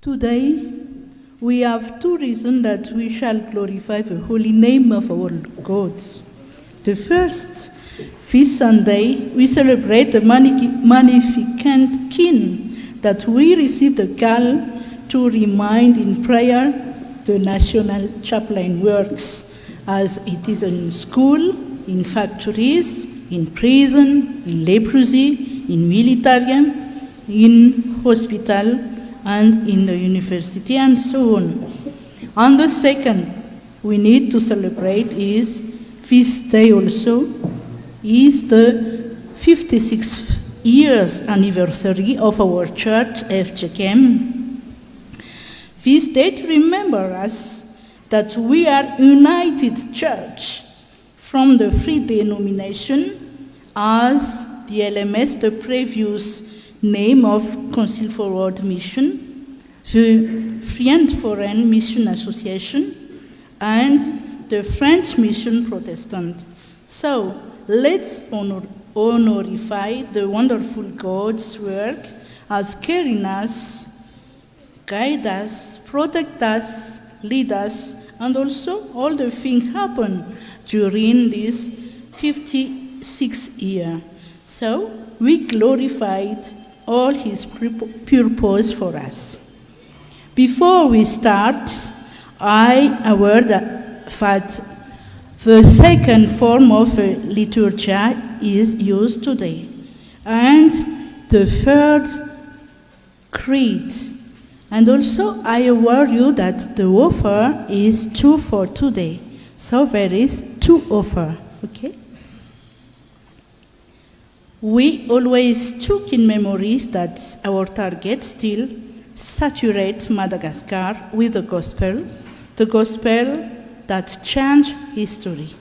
Today, we have two reasons that we shall glorify the holy name of our God. The first, this Sunday, we celebrate the Magnificat King that we receive the call to remind in prayer the national chaplain works, as it is in school, in factories, in prison, in leprosy, in military, in hospital, and in the university, and so on. And the second we need to celebrate is this day also is the 56th years anniversary of our church, FJKM. This date remembers us that we are united church from the three denomination as the LMS, the previous name of Council for World Mission, the Free Foreign Mission Association, and the French Mission Protestant. So let's honorify the wonderful God's work as caring us, guide us, protect us, lead us, and also all the things happen during this 56 year. So we glorified all his purpose for us. Before we start, I aware that the second form of liturgy is used today, and the third creed. And also I aware you that the offer is two for today. So there is two offer, okay? We always took in memories that our target still saturate Madagascar with the gospel that changed history.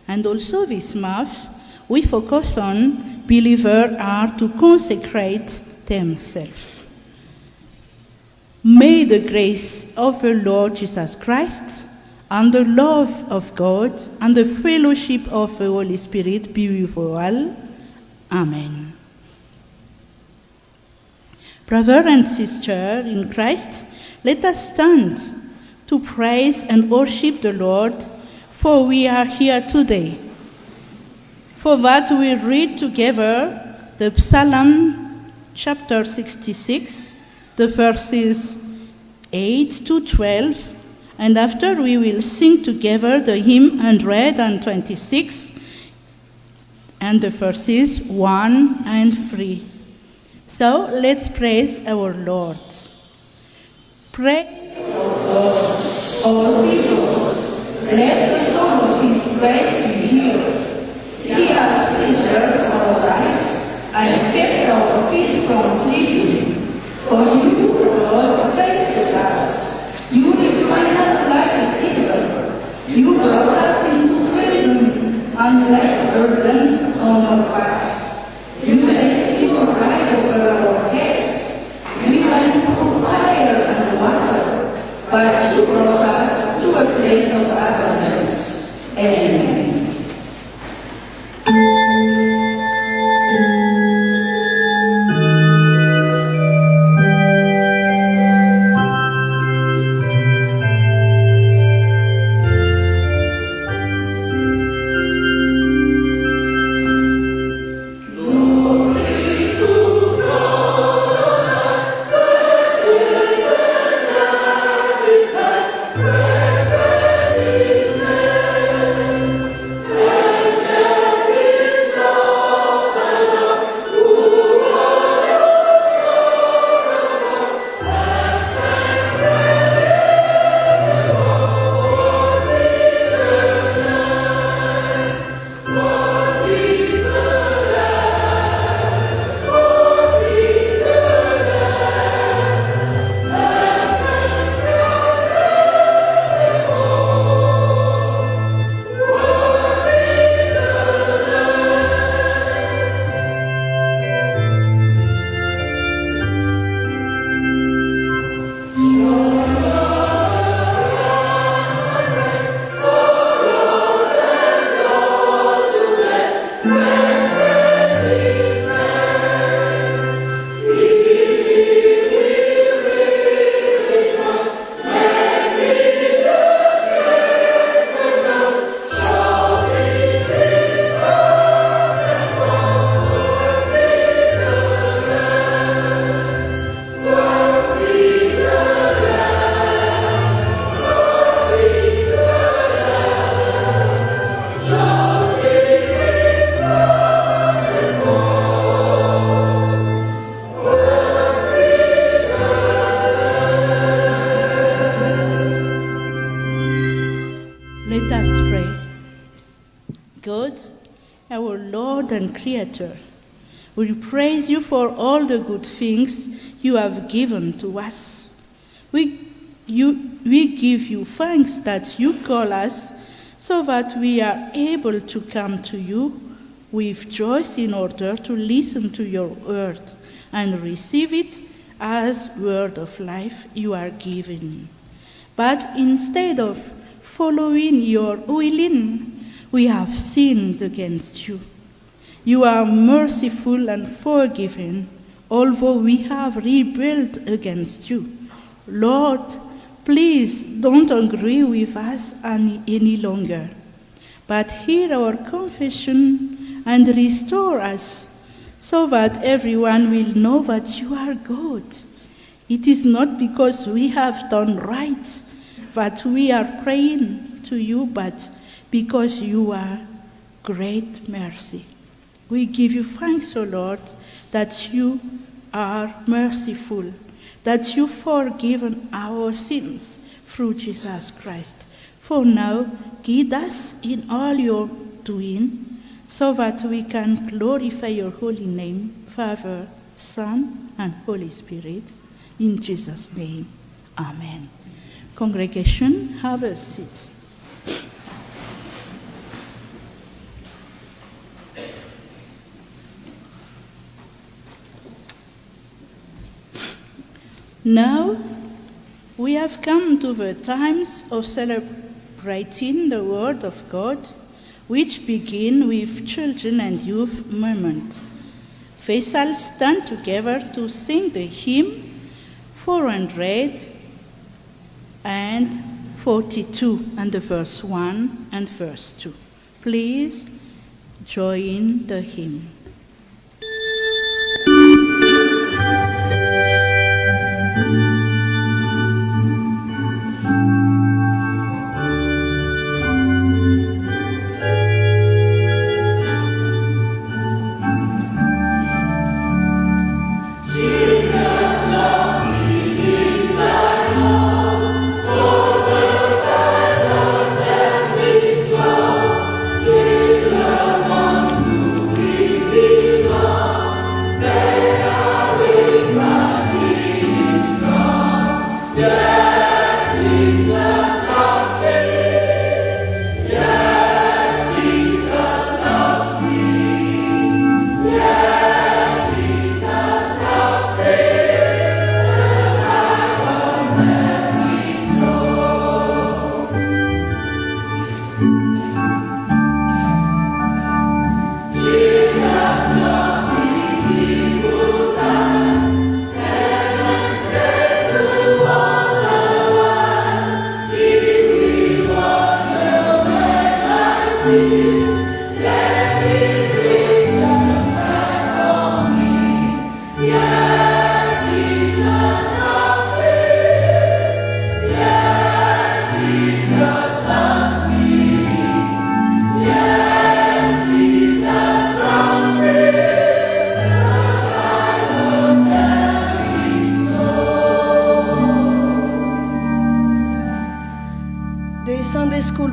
And also this month, we focus on believers are to consecrate themselves. May the grace of the Lord Jesus Christ and the love of God and the fellowship of the Holy Spirit be with you all. Amen. Brother and sister in Christ, let us stand to praise and worship the Lord, for we are here today. For that we read together the Psalm chapter 66, the verses 8 to 12, and after we will sing together the hymn 126, and the verses 1 and 3. So let's praise our Lord. Praise the Lord, all peoples. Let the song of his praise be heard. He has preserved our lives and kept our feet from sleeping. For you, Lord, faithful us. You refine us like a silver. You brought us into prison and left burdens on our backs. You made your right over our heads. We went through fire and water, but you brought us to a place of abundance. Amen. Amen. Lord and Creator. We praise you for all the good things you have given to us. We give you thanks that you call us so that we are able to come to you with joy in order to listen to your word and receive it as word of life you are giving. But instead of following your willing, we have sinned against you. You are merciful and forgiving, although we have rebelled against you. Lord, please don't agree with us any longer, but hear our confession and restore us, so that everyone will know that you are God. It is not because we have done right that we are praying to you, but because you are great mercy. We give you thanks, O Lord, that you are merciful, that you forgiven our sins through Jesus Christ. For now, guide us in all your doing, so that we can glorify your holy name, Father, Son, and Holy Spirit. In Jesus' name, amen. Congregation, have a seat. Now, we have come to the times of celebrating the Word of God, which begin with children and youth moment. They shall stand together to sing the hymn 442 and the verse 1 and verse 2. Please join the hymn.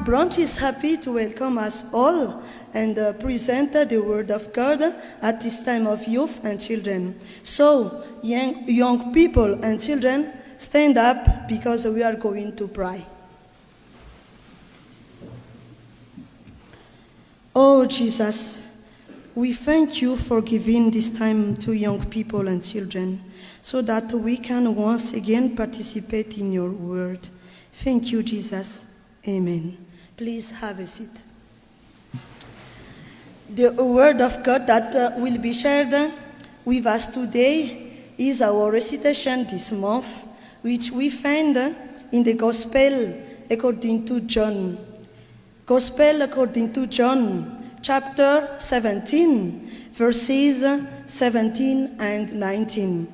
Branch is happy to welcome us all and present the Word of God at this time of youth and children. So, young people and children, stand up because we are going to pray. Oh Jesus, we thank you for giving this time to young people and children so that we can once again participate in your word. Thank you, Jesus. Amen. Please have a seat. The word of God that will be shared with us today is our recitation this month, which we find in the Gospel according to John. Gospel according to John, chapter 17, verses 17 and 19.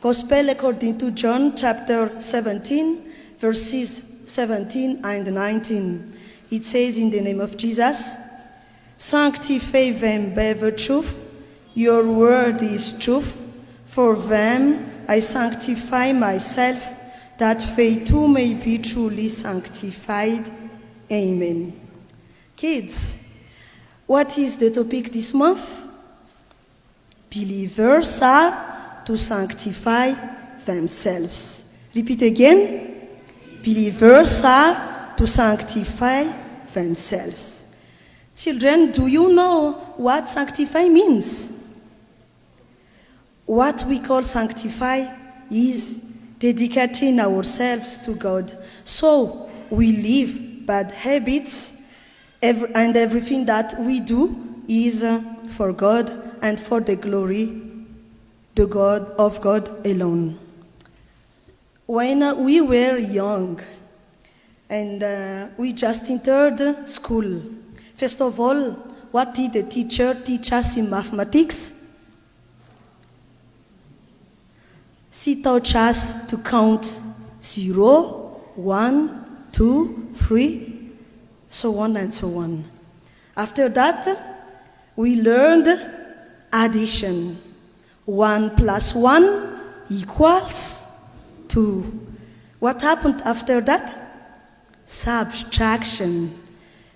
Gospel according to John, chapter 17, verses 17 and 19. It says, in the name of Jesus, sanctify them by the truth, your word is truth. For them I sanctify myself, that they too may be truly sanctified. Amen. Kids, What is the topic this month? Believers are to sanctify themselves. Repeat again. Believers are to sanctify themselves. Children, do you know what sanctify means? What we call sanctify is dedicating ourselves to God. So we leave bad habits, and everything that we do is for God and for the glory of God alone. When we were young and we just entered school, first of all, what did the teacher teach us in mathematics? She taught us to count 0, 1, 2, 3, so on and so on. After that, we learned addition. 1 plus 1 equals 2. What happened after that? Subtraction.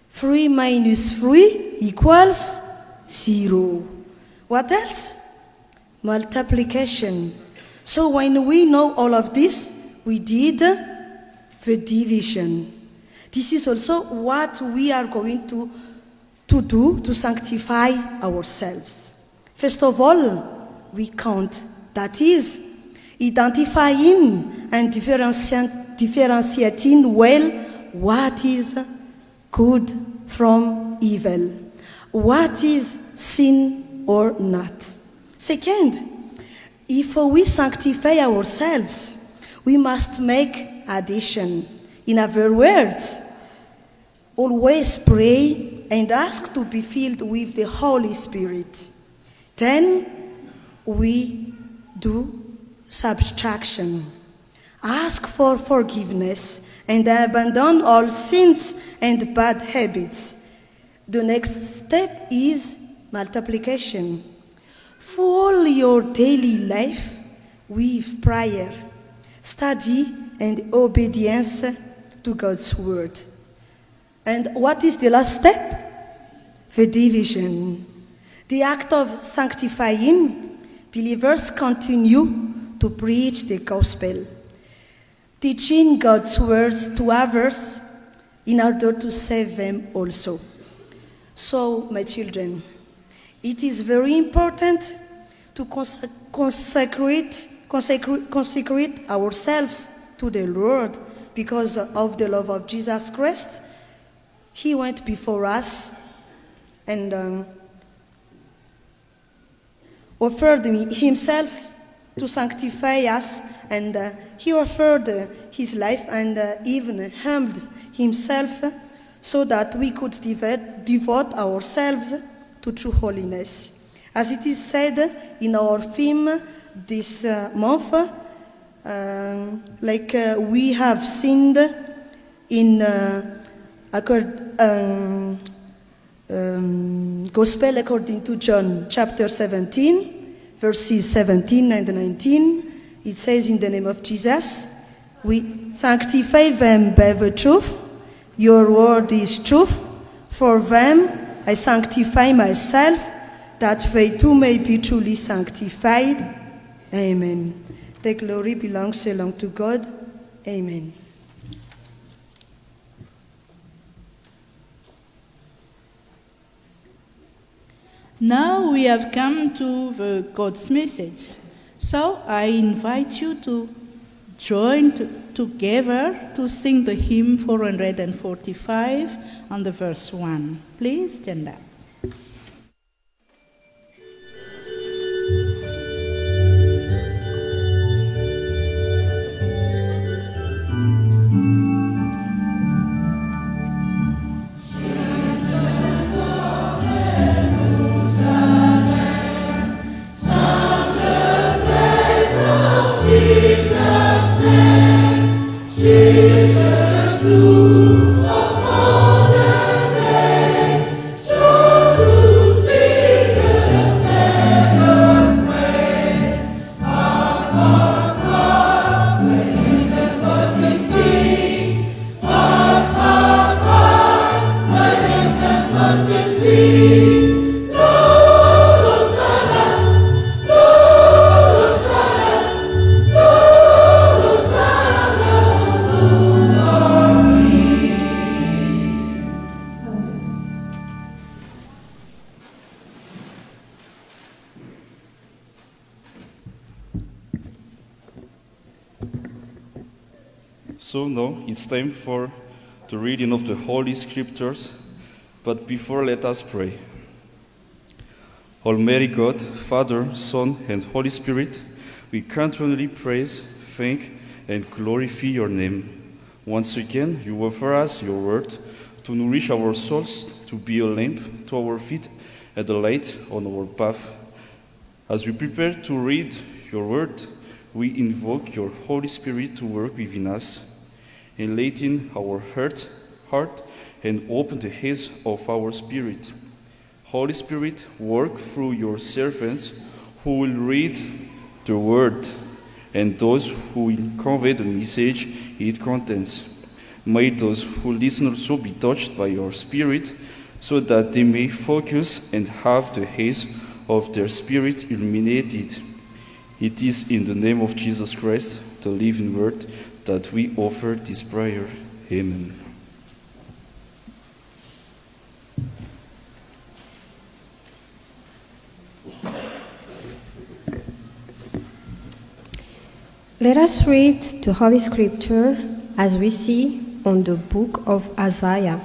3 minus 3 equals 0. What else? Multiplication. So when we know all of this, we did the division. This is also what we are going to do to sanctify ourselves. First of all, we count. That is, identifying and differentiating well what is good from evil, what is sin or not. Second, if we sanctify ourselves, we must make addition. In other words, always pray and ask to be filled with the Holy Spirit. Then we do subtraction. Ask for forgiveness and abandon all sins and bad habits. The next step is multiplication. Fill your daily life with prayer, study, and obedience to God's word. And what is the last step? The division. The act of sanctifying, believers continue to preach the gospel, teaching God's words to others in order to save them also. So, my children, it is very important to consecrate ourselves to the Lord because of the love of Jesus Christ. He went before us and offered himself to sanctify us, and he offered his life and even humbled himself so that we could devote ourselves to true holiness. As it is said in our theme this month, we have sinned in Gospel according to John chapter 17, verses 17 and 19. It says, in the name of Jesus, we sanctify them by the truth. Your word is truth. For them I sanctify myself, that they too may be truly sanctified. Amen. The glory belongs alone to God. Amen. Now we have come to the God's message. So I invite you to join together to sing the hymn 445 on the verse 1. Please stand up. Children of all the days, So now it's time for the reading of the Holy Scriptures, but before let us pray. Almighty God, Father, Son, and Holy Spirit, we continually praise, thank, and glorify your name. Once again, you offer us your word to nourish our souls, to be a lamp to our feet and a light on our path. As we prepare to read your word, we invoke your Holy Spirit to work within us, enlighten our heart, and open the eyes of our spirit. Holy Spirit, work through your servants who will read the word and those who will convey the message it contains. May those who listen also be touched by your Spirit, so that they may focus and have the eyes of their spirit illuminated. It is in the name of Jesus Christ, the living Word, that we offer this prayer. Amen. Let us read the Holy Scripture as we see on the book of Isaiah.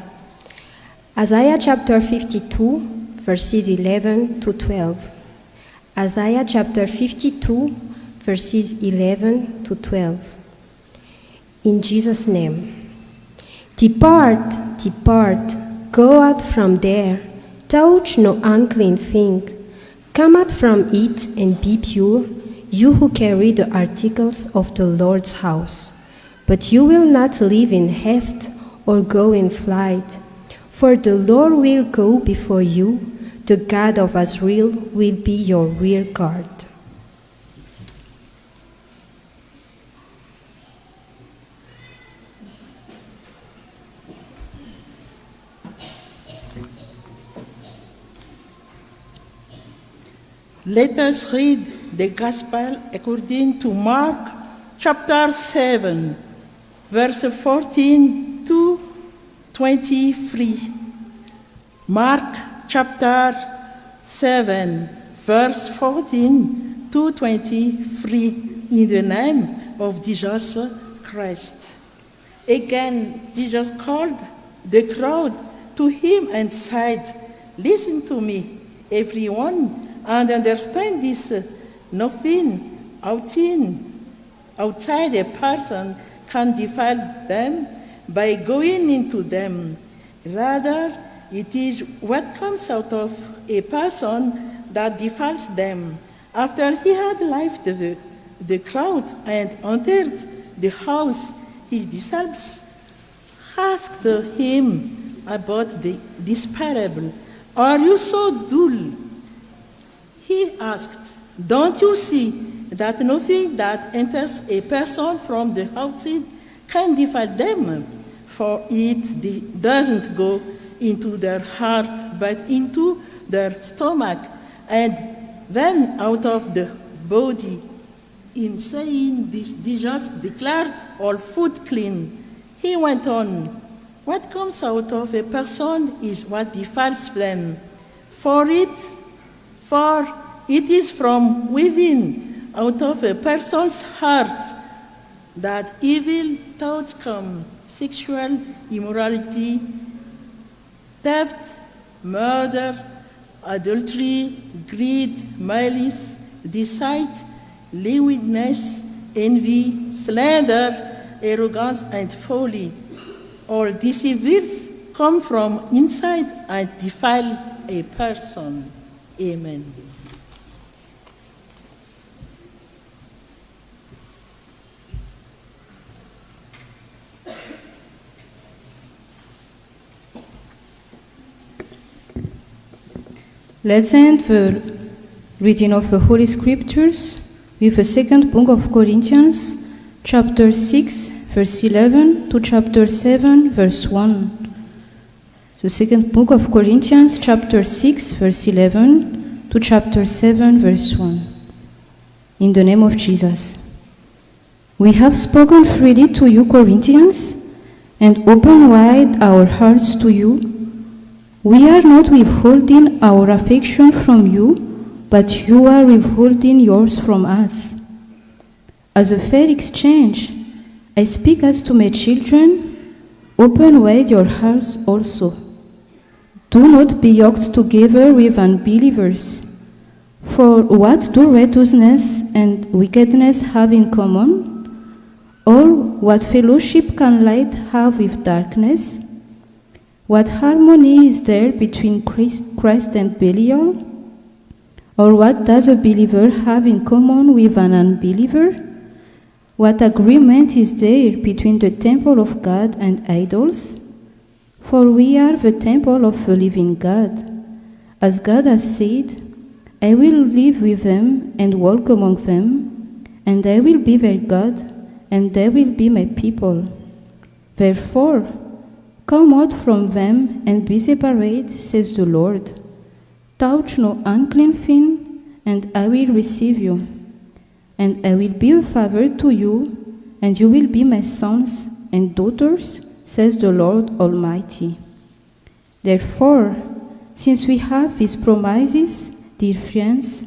Isaiah chapter 52, verses 11 to 12. Isaiah chapter 52, verses 11 to 12. In Jesus' name. Depart, depart, go out from there, touch no unclean thing. Come out from it and be pure, you who carry the articles of the Lord's house. But you will not live in haste or go in flight, for the Lord will go before you, the God of Israel will be your rear guard. Let us read the Gospel according to Mark chapter 7, verse 14 to 23. Mark chapter 7, verse 14 to 23, in the name of Jesus Christ. Again, Jesus called the crowd to him and said, "Listen to me, everyone, and understand this. Nothing outside a person can defile them by going into them. Rather, it is what comes out of a person that defiles them." After he had left the crowd and entered the house, his disciples asked him about this parable. "Are you so dull?" He asked, "Don't you see that nothing that enters a person from the outside can defile them? For it doesn't go into their heart, but into their stomach, and then out of the body." In saying this, Jesus declared all food clean. He went on, "What comes out of a person is what defiles them. For it is from within, out of a person's heart, that evil thoughts come: sexual immorality, theft, murder, adultery, greed, malice, deceit, lewdness, envy, slander, arrogance, and folly. All these evils come from inside and defile a person." Amen. Let's end the reading of the Holy Scriptures with the second book of Corinthians, chapter 6, verse 11 to chapter 7, verse 1. The second book of Corinthians, chapter 6, verse 11 to chapter 7, verse 1. In the name of Jesus. We have spoken freely to you, Corinthians, and opened wide our hearts to you. We are not withholding our affection from you, but you are withholding yours from us. As a fair exchange, I speak as to my children, open wide your hearts also. Do not be yoked together with unbelievers. For what do righteousness and wickedness have in common? Or what fellowship can light have with darkness? What harmony is there between Christ and Belial? Or what does a believer have in common with an unbeliever? What agreement is there between the temple of God and idols? For we are the temple of the living God. As God has said, I will live with them and walk among them, and I will be their God, and they will be my people. Therefore, come out from them and be separate, says the Lord. Touch no unclean thing, and I will receive you. And I will be a father to you, and you will be my sons and daughters, says the Lord Almighty. Therefore, since we have these promises, dear friends,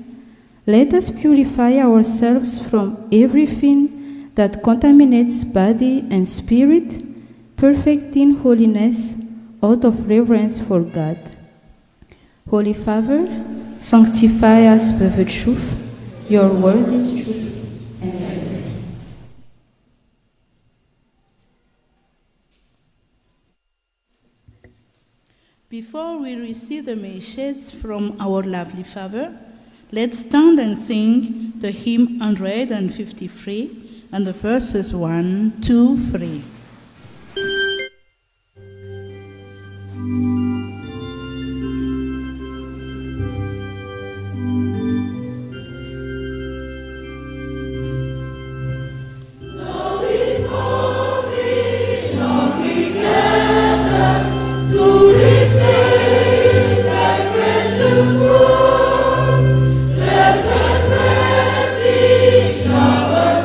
let us purify ourselves from everything that contaminates body and spirit, perfecting holiness out of reverence for God. Holy Father, sanctify us by the truth. Your word is truth. Before we receive the message from our lovely Father, let's stand and sing the hymn 153 and the verses 1, 2, 3.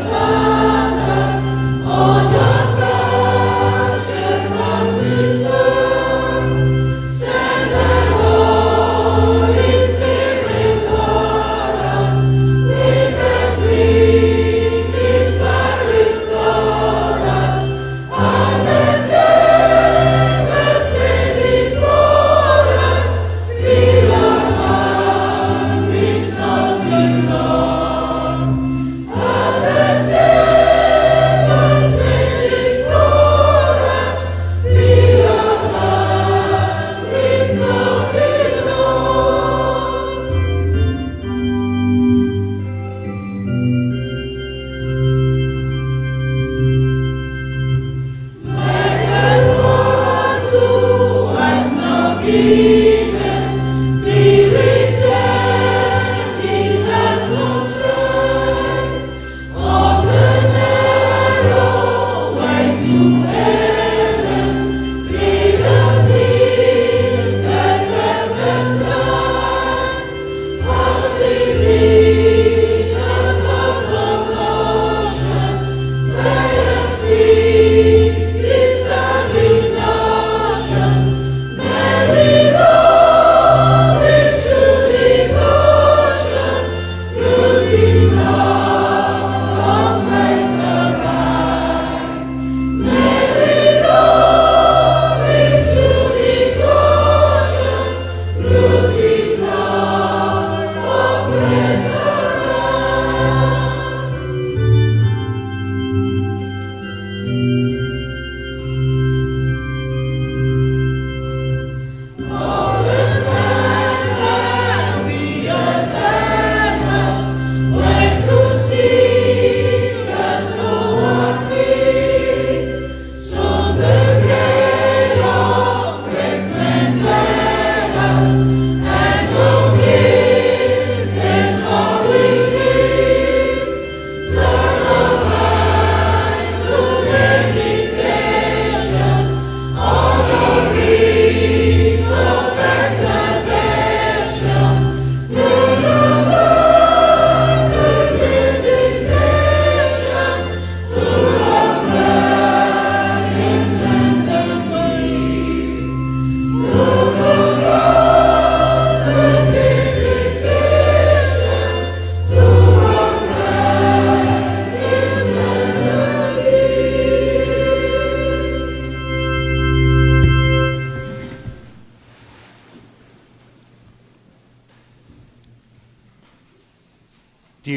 Father, on the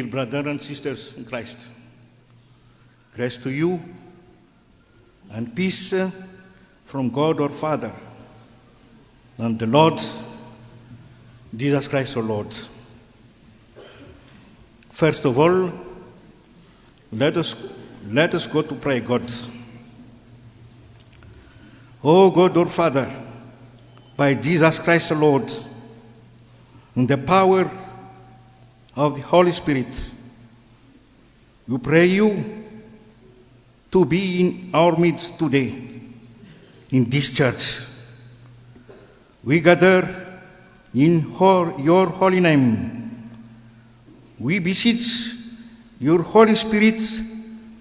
Dear brothers and sisters in Christ, grace to you and peace from God our Father and the Lord Jesus Christ our Lord. First of all, let us go to pray God. O God our Father, by Jesus Christ our Lord, in the power of the Holy Spirit, we pray you to be in our midst today, in this church. We gather in your holy name. We beseech your Holy Spirit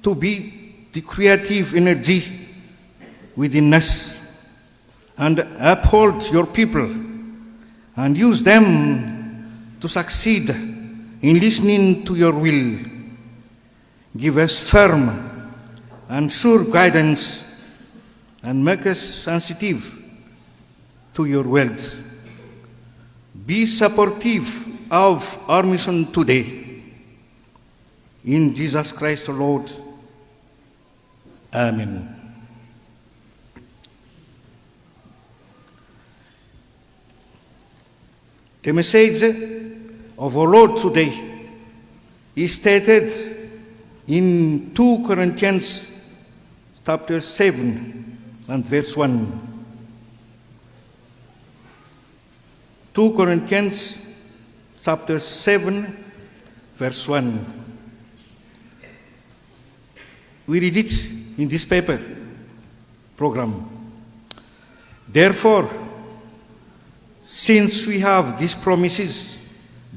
to be the creative energy within us and uphold your people and use them to succeed in listening to your will. Give us firm and sure guidance and make us sensitive to your words. Be supportive of our mission today. In Jesus Christ our Lord. Amen. The message of our Lord today is stated in 2 Corinthians chapter 7 and verse 1. 2 Corinthians chapter 7 verse 1. We read it in this paper program. Therefore, since we have these promises,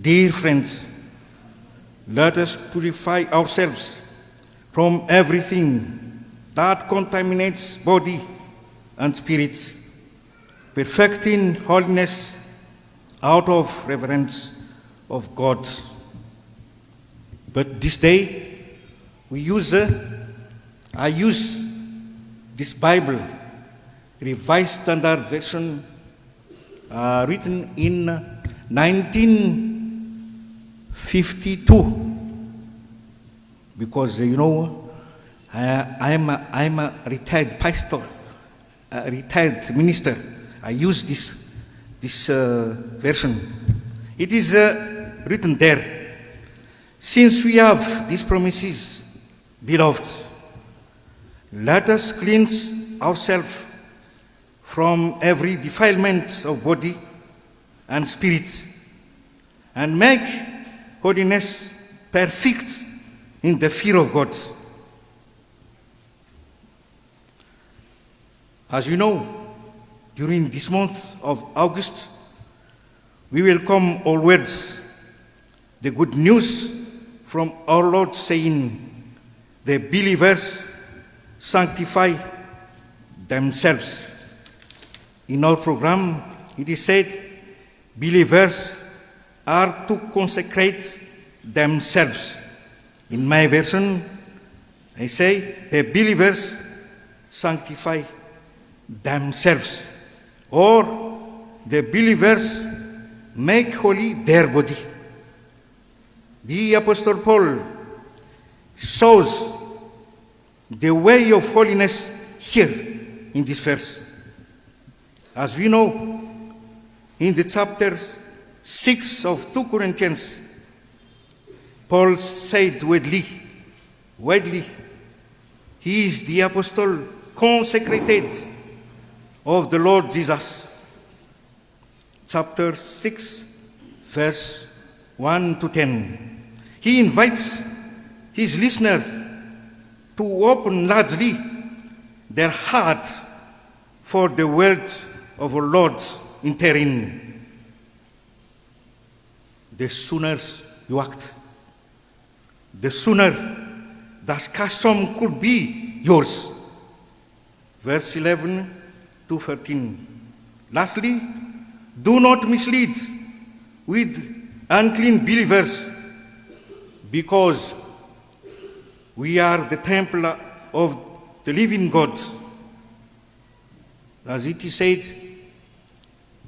dear friends, let us purify ourselves from everything that contaminates body and spirit, perfecting holiness out of reverence of God. But this day, I use this Bible, Revised Standard Version, written in 1952, because I'm a retired pastor, a retired minister. I use this version. It is written there. Since we have these promises, beloved, let us cleanse ourselves from every defilement of body and spirit, and make holiness perfect in the fear of God. As you know, during this month of August, we welcome always the good news from our Lord saying, the believers sanctify themselves. In our program, it is said, believers are to consecrate themselves. In my version, I say, the believers sanctify themselves, or the believers make holy their body. The Apostle Paul shows the way of holiness here in this verse. As we know, in the chapter 6 of 2 Corinthians, Paul said widely, he is the apostle consecrated of the Lord Jesus. Chapter 6, verse 1 to 10. He invites his listener to open largely their heart for the word of our Lord entering. The sooner you act, the sooner that custom could be yours. Verse 11 to 13. Lastly, do not mislead with unclean believers, because we are the temple of the living God. As it is said,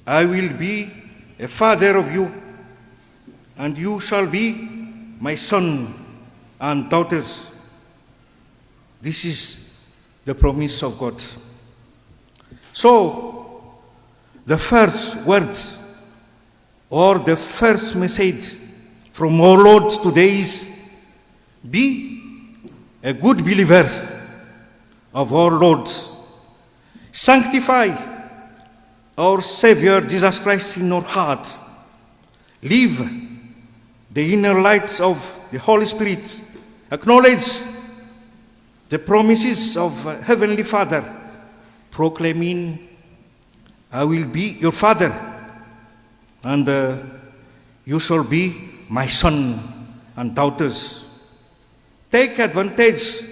I will be a father of you, and you shall be my son and daughters. This is the promise of God. So, the first word or the first message from our Lord today is, be a good believer of our Lord. Sanctify our Savior Jesus Christ in our heart. Live the inner lights of the Holy Spirit. Acknowledge the promises of Heavenly Father, proclaiming, I will be your father, and you shall be my son and daughters. Take advantage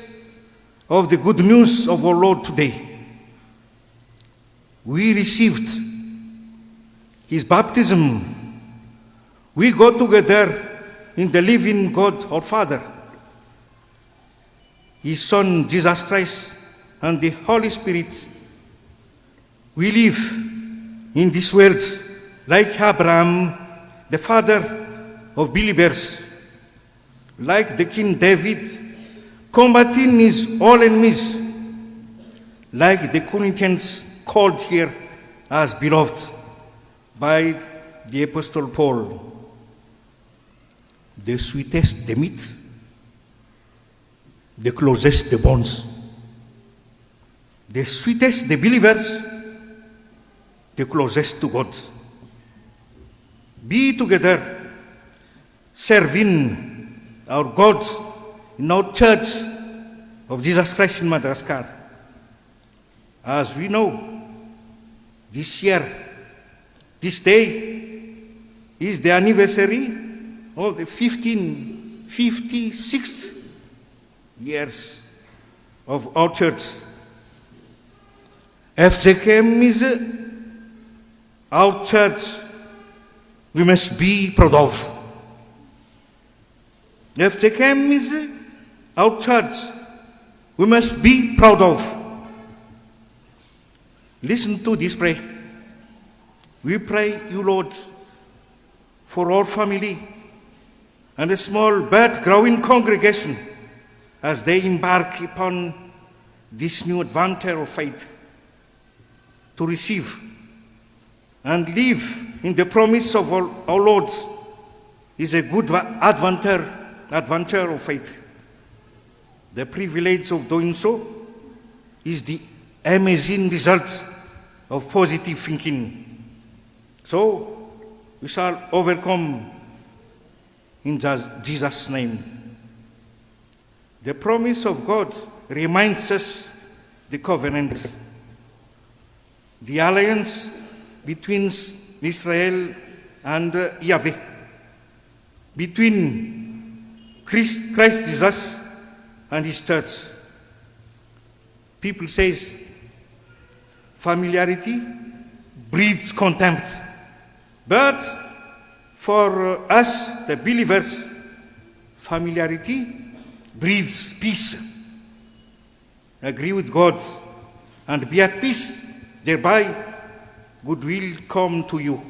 of the good news of our Lord today. We received his baptism. We go together in the living God, our Father, his Son, Jesus Christ, and the Holy Spirit. We live in this world like Abraham, the father of believers, like the King David, combating his all enemies, like the Corinthians called here as beloved by the Apostle Paul. The sweetest the meat, the closest the bonds. The sweetest the believers, the closest to God. Be together, serving our God in our church of Jesus Christ in Madagascar. As we know, this year, this day is the anniversary of the 56 years of our church. FJKM is our church we must be proud of. FJKM is our church we must be proud of. Listen to this prayer. We pray you, Lord, for our family and a small but growing congregation as they embark upon this new adventure of faith, to receive and live in the promise of our Lord is a good adventure of faith. The privilege of doing so is the amazing result of positive thinking. So we shall overcome in Jesus' name. The promise of God reminds us the covenant, the alliance between Israel and Yahweh, between Christ Jesus and his church. People say familiarity breeds contempt, but for us, the believers, familiarity breeds peace. Agree with God and be at peace, thereby good will come to you.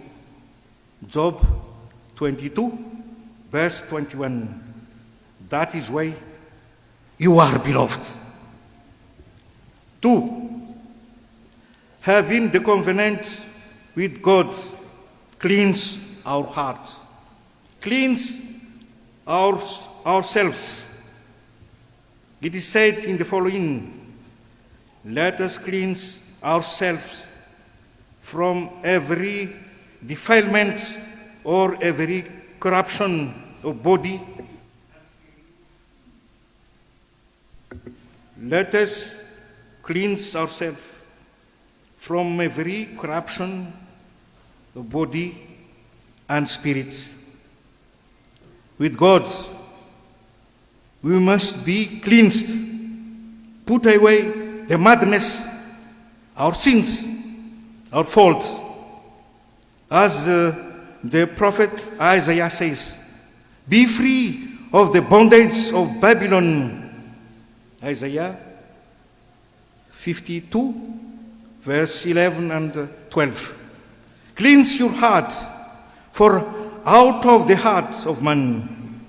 Job 22, verse 21. That is why you are beloved. 2. Having the covenant with God, cleanse our hearts, cleanse ourselves. It is said in the following, let us cleanse ourselves from every defilement or every corruption of body. Let us cleanse ourselves from every corruption of body and spirit. With God, we must be cleansed, put away the madness, our sins, our faults. As the prophet Isaiah says, be free of the bondage of Babylon. Isaiah 52, verse 11 and 12. Cleanse your heart, for out of the heart of man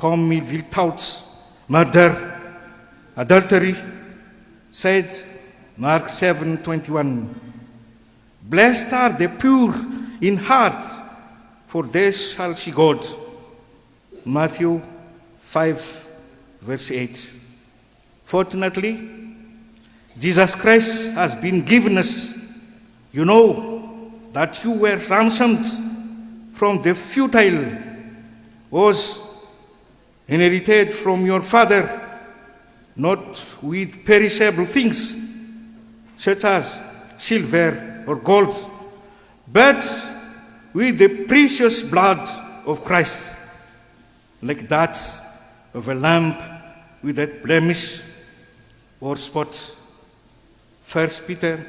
come evil thoughts, murder, adultery, said Mark 7:21. Blessed are the pure in heart, for they shall see God. Matthew 5:8. Fortunately, Jesus Christ has been given us. You know that you were ransomed from the futile, was inherited from your father, not with perishable things, such as silver or gold, but with the precious blood of Christ, like that of a lamb without blemish or spot. 1 Peter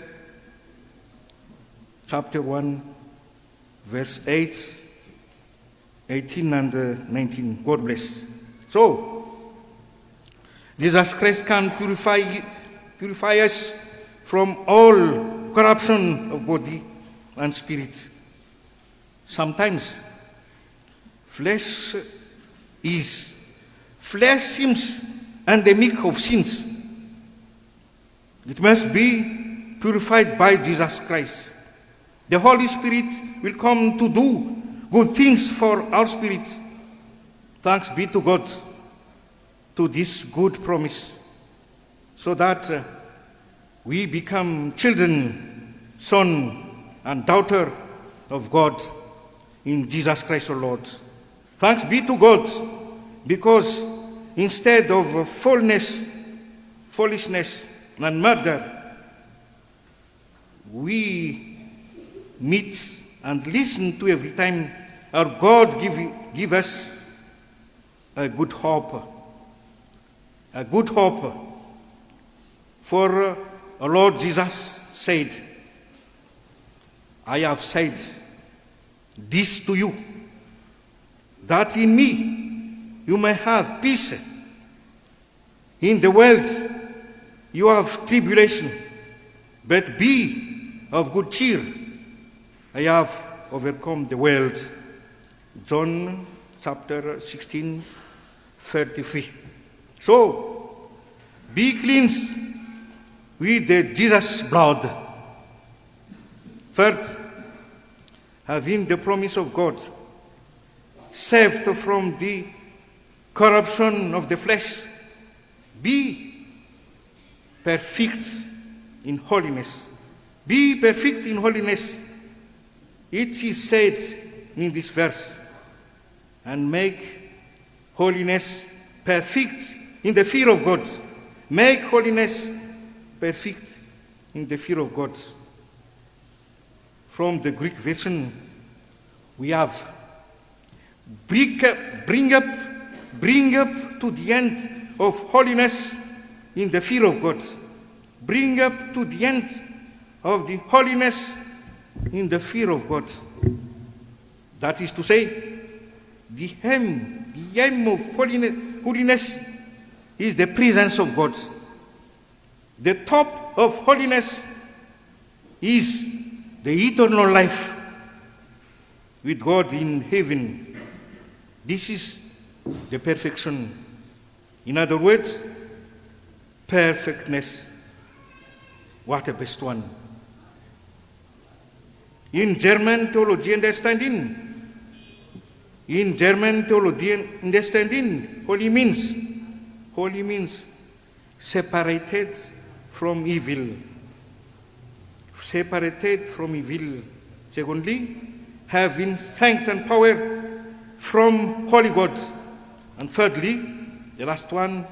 chapter 1, verse 8, 18 and 19. God bless. So, Jesus Christ can purify us from all corruption of body and spirit. Sometimes flesh seems endemic of sins. It must be purified by Jesus Christ. The Holy Spirit will come to do good things for our spirit. Thanks be to God to this good promise, so that we become children, son and daughter of God in Jesus Christ our Lord. Thanks be to God, because instead of foolishness and murder, we meet and listen to every time our God give us a good hope. A good hope. For our Lord Jesus said, I have said this to you, that in me you may have peace. In the world you have tribulation, but be of good cheer. I have overcome the world. John chapter 16:33. So, be cleansed with the Jesus blood. First, having the promise of God, saved from the corruption of the flesh, be perfect in holiness. Be perfect in holiness. It is said in this verse, and make holiness perfect in the fear of God. Make holiness perfect in the fear of God. From the Greek version, we have bring up to the end of holiness in the fear of God. Bring up to the end of the holiness in the fear of God. That is to say, the aim of holiness is the presence of God. The top of holiness is the eternal life with God in heaven. This is the perfection. In other words, perfectness. What a best one. In German theology understanding, holy means separated from evil. Separated from evil. Secondly, having strength and power from holy God. And thirdly, the last one,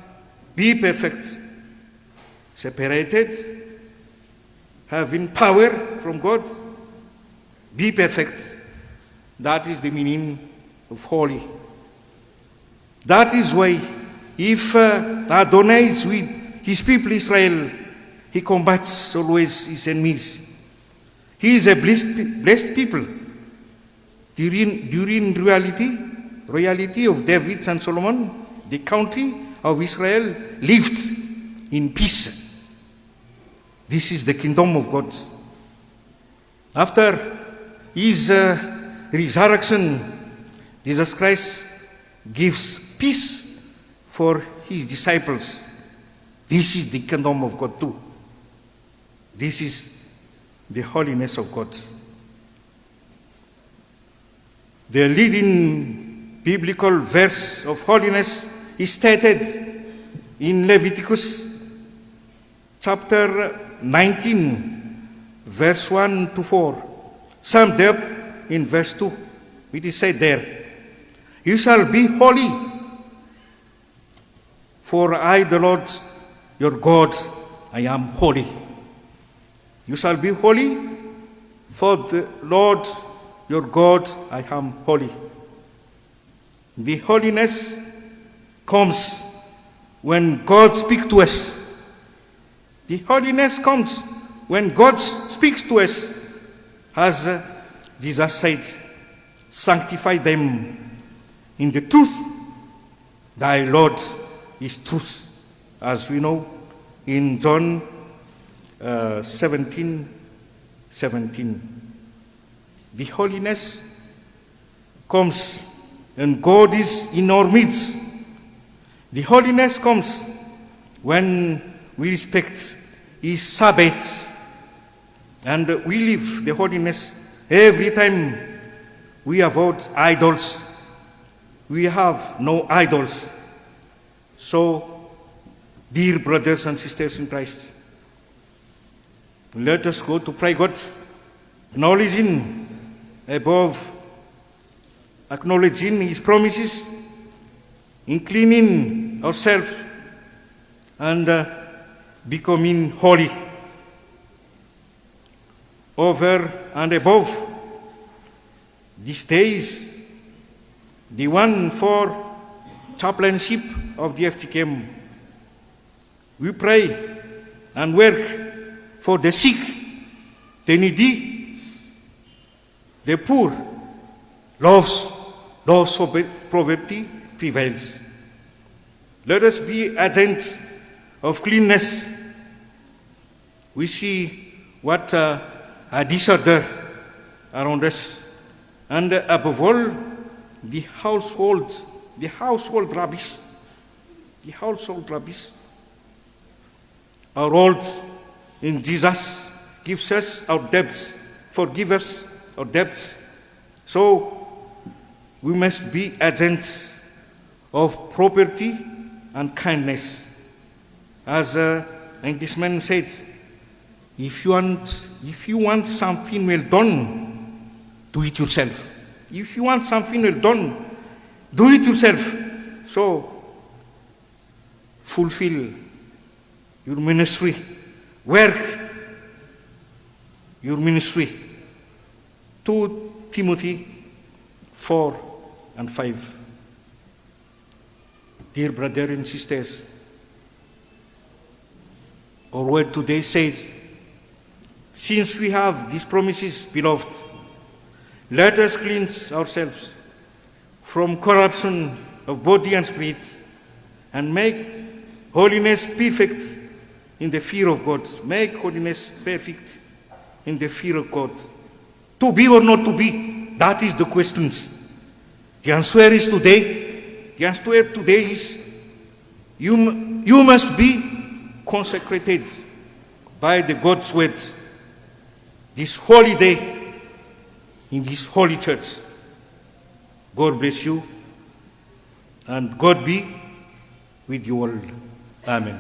be perfect. Separated, having power from God, be perfect. That is the meaning of holy. That is why if Adonai is with his people Israel, he combats always his enemies. He is a blessed people. During royalty of David and Solomon, the country of Israel lived in peace. This is the kingdom of God. After his resurrection, Jesus Christ gives peace for his disciples. This is the kingdom of God too. This is the holiness of God. The leading biblical verse of holiness is stated in Leviticus chapter 19, verse 1 to 4. Summed up in verse 2. It is said there, "You shall be holy, for I, the Lord your God, I am holy." You shall be holy, for the Lord your God, I am holy. The holiness comes when God speaks to us. The holiness comes when God speaks to us. As Jesus said, "Sanctify them in the truth. Thy Lord is truth." As we know in John 17:17. The holiness comes when God is in our midst. The holiness comes when we respect His Sabbaths, and we live the holiness every time we avoid idols. We have no idols. So, dear brothers and sisters in Christ, let us go to pray God, acknowledging His promises, inclining ourselves, and becoming holy. Over and above these days, the one for chaplainship of the FJKM, we pray and work for the sick, the needy, the poor. Love's poverty prevails. Let us be agents of cleanness. We see what a disorder around us, and above all, the household rubbish. The household rubbish. Our Lord in Jesus gives us our debts, forgive us our debts. So we must be agents of property and kindness. As an Englishman said, if you want something well done, do it yourself. If you want something well done, do it yourself. So fulfill your ministry, work your ministry. 2 Timothy 4:5. Dear brothers and sisters, our word today says, since we have these promises, beloved, let us cleanse ourselves from corruption of body and spirit, and make holiness perfect in the fear of God. Make holiness perfect in the fear of God. To be or not to be, that is the question. The answer today is you must be consecrated by the God's word this holy day in this holy church. God bless you, and God be with you all. Amen.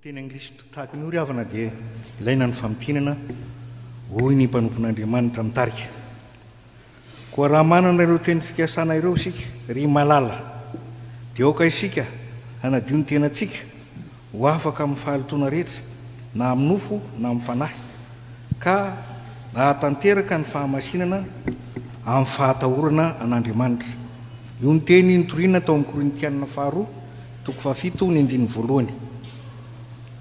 teny Anglisy tahaka ny havana dia ilaina ny famitinana hoy ny mpanompon'Andriamanitra mitarika. Koa raha manana ireo teny fikasana ireo isika ry malala dia aoka isika hanadio ny tenantsika ho afaka amin'ny fahalitoana rehetra na amin'ny nofo na amin'ny fanahy ka nahatanteraka ny fahamasinana amin'ny fahatahorana an'Andriamanitra. Io ny teny nitoriana tao amin'ny Korintianina 2:7-9.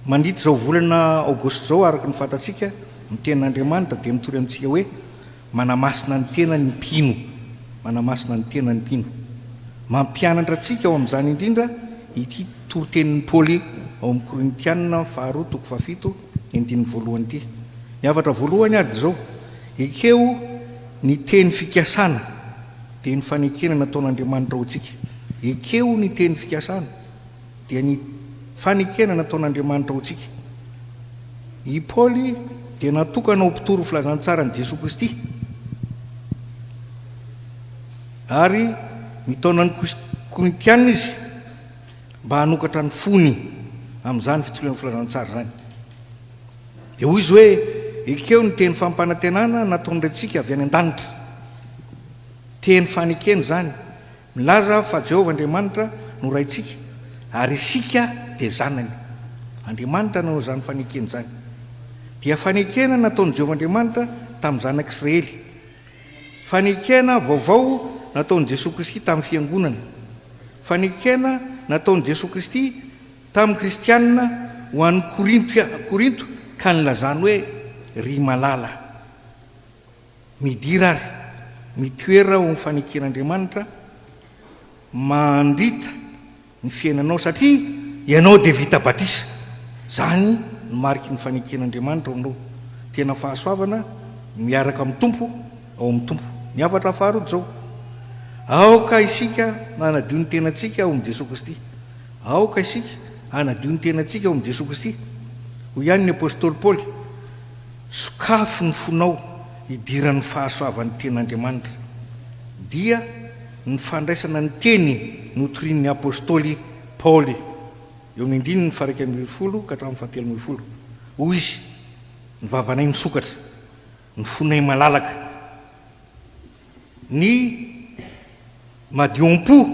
Mandritra zao volana Aogositra zao araka ny fantatsika ny tenan'Andriamanitra dia mitory amintsika hoe manamasina ny tena ny mpino, manamasina ny tena ny mpino. Mampianatra antsika ao amin'izany indrindra ity torotenin'ny Paoly ao amin'ny Korintianina 2:7-9 ity. Ny havatra voalohany ary zao: ekeo ny teny fikasana dia ny fanekena nataon'Andriamanitra ho antsika. Ekeo ny teny fikasana dia ny fanekena nataon'Andriamanitra ho antsika. I Paoly dia natokana ho mpitoro filazantsara ny Jésus-Christ ary nitaonany Korintianina izy mba hanokatra ny fony amin'izany fitorian'ny filazantsara zany. Dia hoy izy hoe ekeo ny teny fampanantenana nataon'iretsika avy any an-danitra. Teny fanekena zany milaza fa Jehovah Andriamanitra no raitsika ary isika dia zanany. Andriamanitra nanao zany fanekena zany. Dia fanekena nataon'i Jehovah Andriamanitra tamin'ny zanak'Israely. Fanekena vaovao nataon'i Jésus-Christ tamin'ny fiangonana. Fanekena nataon'i Jésus-Christ tamin'ny kristianina ho an'ny Korinto ka nilazany hoe ry malala. Midira ary mitoera ho mifaneken'Andriamanitra mandritra ny fiainanao satria ianao dia vita batisa. Zany ny mariky ny faneken'Andriamanitra aminao. Tena fahasoavana miaraka amin'ny tompo ao amin'ny tompo. Ny havatra faharoa zao: aoka isika hanadio ny tenantsika ao amin'ny Jésus-Christ. Aoka isika hanadio ny tenantsika ao amin'ny Jésus-Christ. Hoy ihany ny apôstôly Paoly: sokafo ny fonao hidiran'ny fahasoavan'ny tenan'Andriamanitra. Dia ny fandraisana ny teny notorian'ny apôstôly Paoly eo amin'ny 9:1 ka hatramin'ny 7:1. Hoy izy: ny vavanay misokatra, ny fonay malalaka, ny madiom-po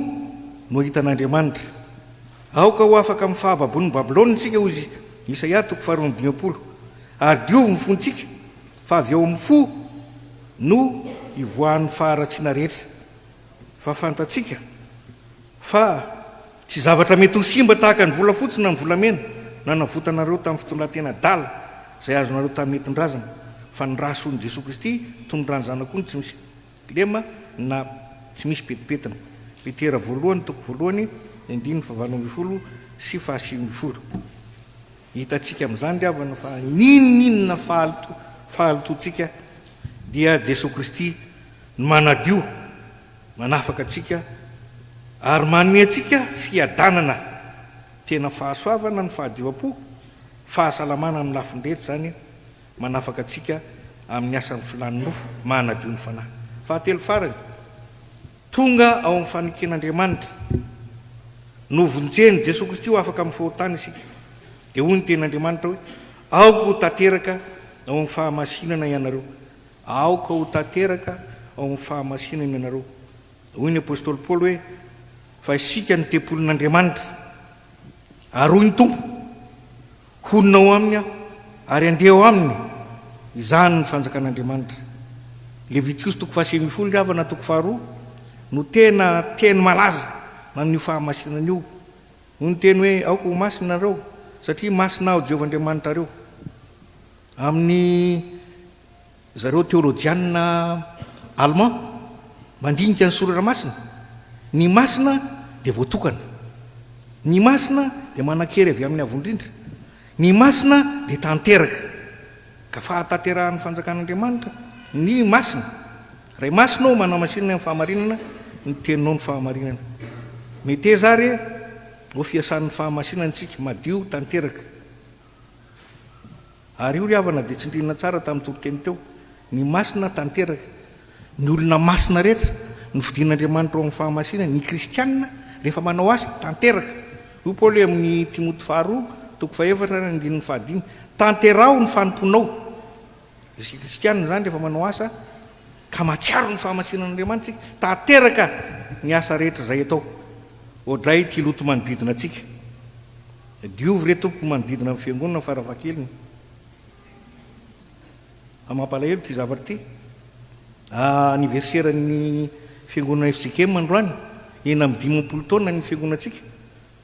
no hitan'Andriamanitra. Aoka ho afaka amin'ny fahababon'ny Babilôna tsika, hoy izy Isaia 4:20. Ary diovy ny fontsika fa avy ao amin'ny fo no ivoahan'ny faharatsiana rehetra. Fa fantatsika fa tsy zavatra mety ho simba tahaka ny volafotsy na ny volamena na navotanareo tamin'ny fitondran-tena dala izay azonareo tamin'ny netindrazana, fa ny rahasoan'i Jésus-Christ tondrany zanakony tsy misy lema na tsy misy petipetina. Petera 1:1-9 sy 10. Hitantsika amin'izany ry havana fa ninona fahalototsika dia Jésus-Christ manadio, manafaka atsika ary manome atsika fiadanana, tena fahasoavana, ny fahadiova-po, fahasalamana amin'ny lafindrehetra zany, manafaka atsika amin'ny asan'ny filany nofo, manadio ny fanahy. Fahatelo farany: tonga ao amin'ny faneken'Andriamanitra no vonjeny Jésus-Christ ho afaka amin'ny fahotana isika. Dia hoy ny ten'Andriamanitra hoe: aoka ho tanteraka ao amin'ny fahamasinana ianareo. Aoka ho tanteraka ao amin'ny fahamasinana ianareo. Hoy ny apôstôly Paoly hoe: fa isika ny tempolin'Andriamanitra ary hoy ny tompo: honina ao aminy aho ary andeha ao aminy. Izany ny fanjakan'Andriamanitra. Levitikos 5:10 ry havana 2 no tena teny malaza nan'io fahamasinana io. Hoy ny teny hoe: aoka ho masina nareo satria masina ao Jehovah Andriamanitra reo. Amin'ny zareo teolojianina allemand mandinika ny soratra masina, ny masina dia voatokana, ny masina dia manan-kery avy amin'ny avondrindra, ny masina dia tanteraka ka fahatanterahan'ny fanjakan'Andriamanitra ny masina. Ray masina ao manamasinana amin'ny fahamarinana ny teninao ny fahamarinana. Mety zary ho fiasan'ny fahamasinana antsika madio tanteraka. Ary io ry havana dia tsindrinana tsara tamin'ny toroteny teo: ny masina tanteraka. Ny olona masina rehetra ny fidin'Andriamanitra ao amin'ny fahamasinana, ny kristianina rehefa manao asa tanteraka. Io Paoly amin'ny Timoty 2 toko faefatra ny andininy fahadiny tanterao ny fanomponao isika kristianina zany rehefa manao asa ka matsiaro ny fahamasinan'Andriamanitra tanteraka ny asa rehetra zay atao ohatray ty loto manodidina atsika diovy re tompo manodidina amin'ny fiangonana faravakeliny amampalahelo ty zavatra ty anniversaire-ny fiangonana FJKM androany 15 taona ny fiangonatsika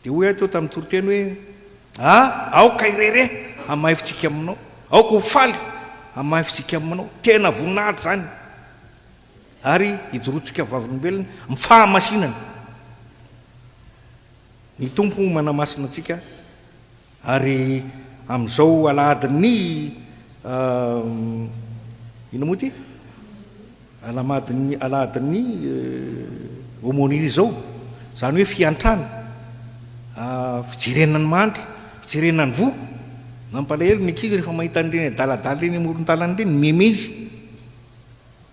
dia hoy aho teo tamin'ny toroteny hoe aoka irere amin'ny maha FJKM-nao aoka ho faly amin'ny maha FJKM-nao tena voninahitra zany ary hijorotsika vavolombelona mifahamasinana ny tompo manamasina antsika ary amin'izao alahadiny ino moa ty alahadiny homoniry zao zany hoe fiantrana fijerenany mandry fijerenany vo nampalahelo ny ankizy rehefa mahita an'ireny adaladala reny amoron-dalana reny memezy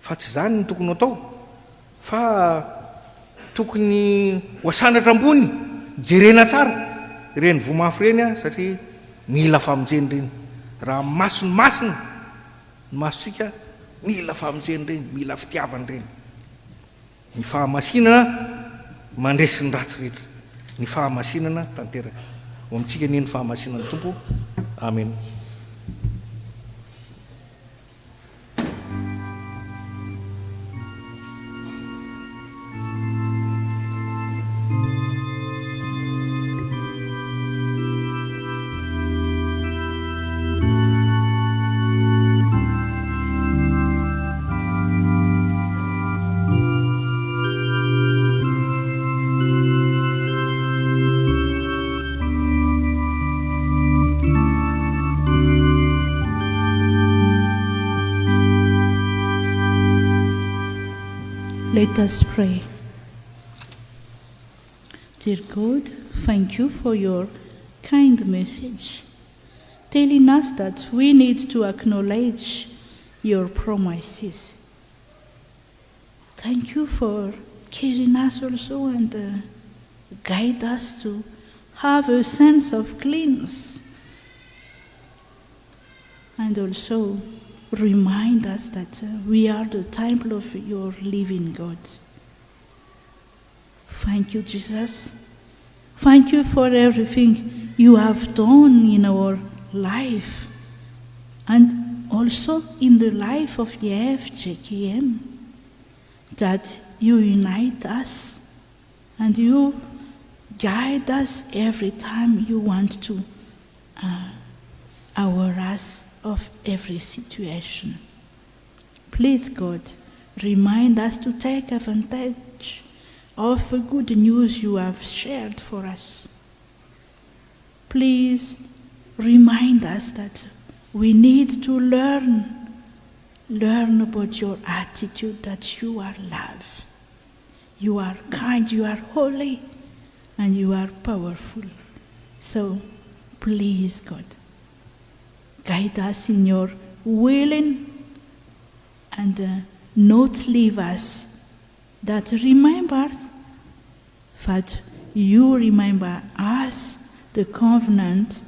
fa tsy zany ny tokony atao fa tokony hoasanatra ambony jerena tsara reny vomafy reny a satria mila famonjeny reny raha masony masina ny masontsika mila famonjeny reny mila fitiavany reny ny fahamasinana mandresy ny ratsy rehetra ny fahamasinana tanteraka ho amintsika ny fahamasinana tompo amen. Let us pray. Dear God, thank you for your kind message, telling us that we need to acknowledge your promises. Thank you for caring us also and guide us to have a sense of cleanness, and also remind us that we are the temple of your living God. Thank you, Jesus. Thank you for everything you have done in our life and also in the life of the FJKM, that you unite us and you guide us every time you want to aware us of every situation. Please, God, remind us to take advantage of the good news you have shared for us. Please remind us that we need to learn about your attitude, that you are love, you are kind, you are holy, and you are powerful. So, please, God, guide us in your willing and not leave us. That remember that you remember us, the covenant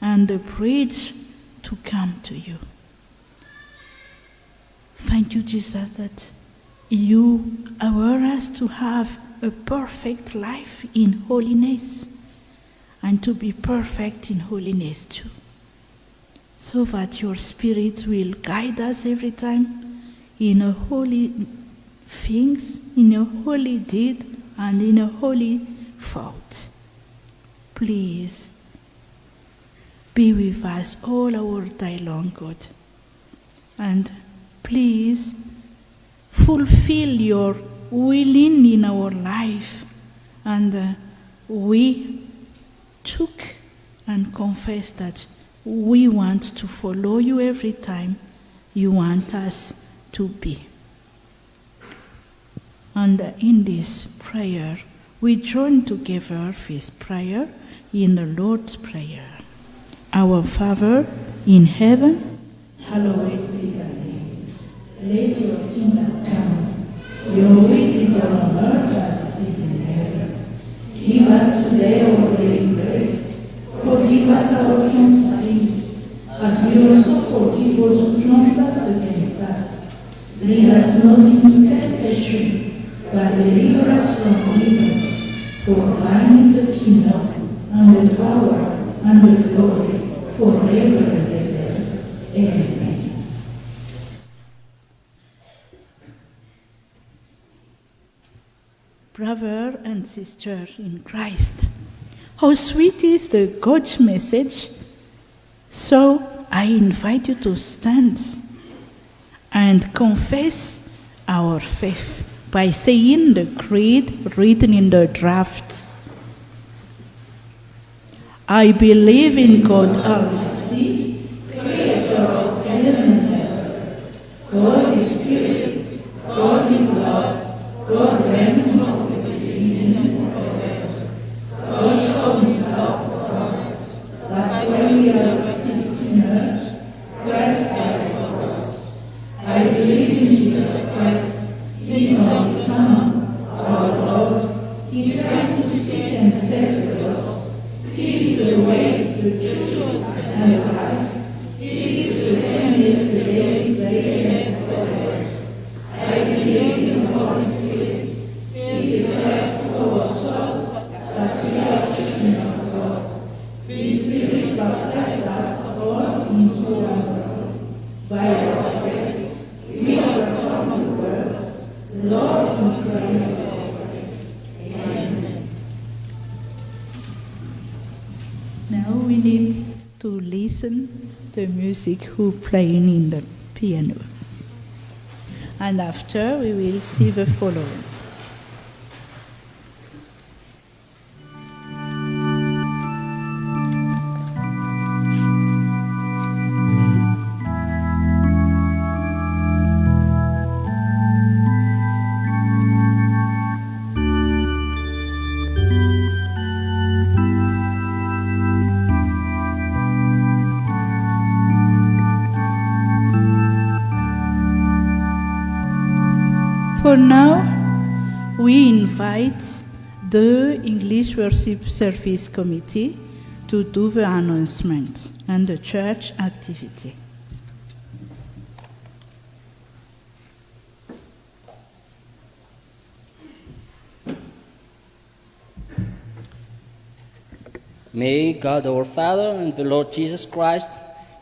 and the bridge to come to you. Thank you, Jesus, that you allow us to have a perfect life in holiness and to be perfect in holiness too, so that your Spirit will guide us every time in a holy things, in a holy deed, and in a holy thought. Please be with us all our day long, God, and please fulfill your willing in our life, and we took and confess that we want to follow you every time you want us to be. And in this prayer, we join together this prayer in the Lord's Prayer. Our Father in heaven, hallowed be thy name. Let your kingdom come. Your will be done on earth as it is in heaven. Give us today our daily bread. Forgive us our not into temptation, but deliver us from evil. For thine is the kingdom, and the power, and the glory, forever and ever. Amen. Brother and sister in Christ, how sweet is the God's message. So I invite you to stand and confess our faith by saying the creed written in the draft. I believe in God Almighty, creator of heaven and earth. God is spirit, God is love, God reigns from the beginning and forever. God showed his love for us, that when we are still sinners, Christ died for us. I believe in Jesus Christ, his only Son, our Lord. He came to seek and save the lost. He is the way, the truth, and the life. He is the same yesterday, today, and forever. I believe in the Holy Spirit. He declares to our souls that we are children of God. His Spirit baptizes us all into one body. By our faith, we overcome the world. Lord, in Christ. Amen. Now we need to listen the music who playing in the piano. And after we will see the following. For now, we invite the English Worship Service Committee to do the announcement and the church activity. May God our Father and the Lord Jesus Christ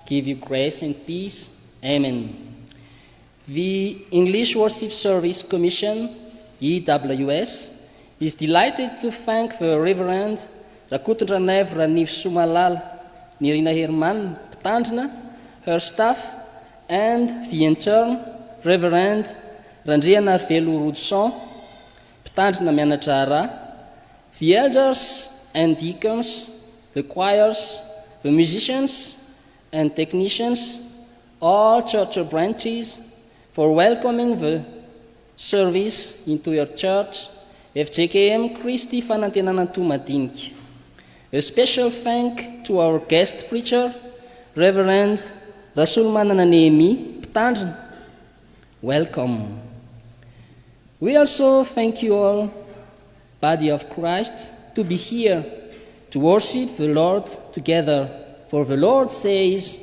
give you grace and peace. Amen. The English Worship Service Commission, EWS, is delighted to thank the Reverend 𝙃𝙤𝙩𝙤𝙤 Somalala Nirina Herman Ptandrina, her staff, and the intern, Reverend Randriana Velo Rodson Ptandrina Mianadrara, the elders and deacons, the choirs, the musicians and technicians, all church branches, for welcoming the service into your church, FJKM Kristy Fanantenana Antohomadinika. A special thank to our guest preacher, Reverend Rasulmanana Ptandrina. Welcome. We also thank you all, body of Christ, to be here to worship the Lord together. For the Lord says,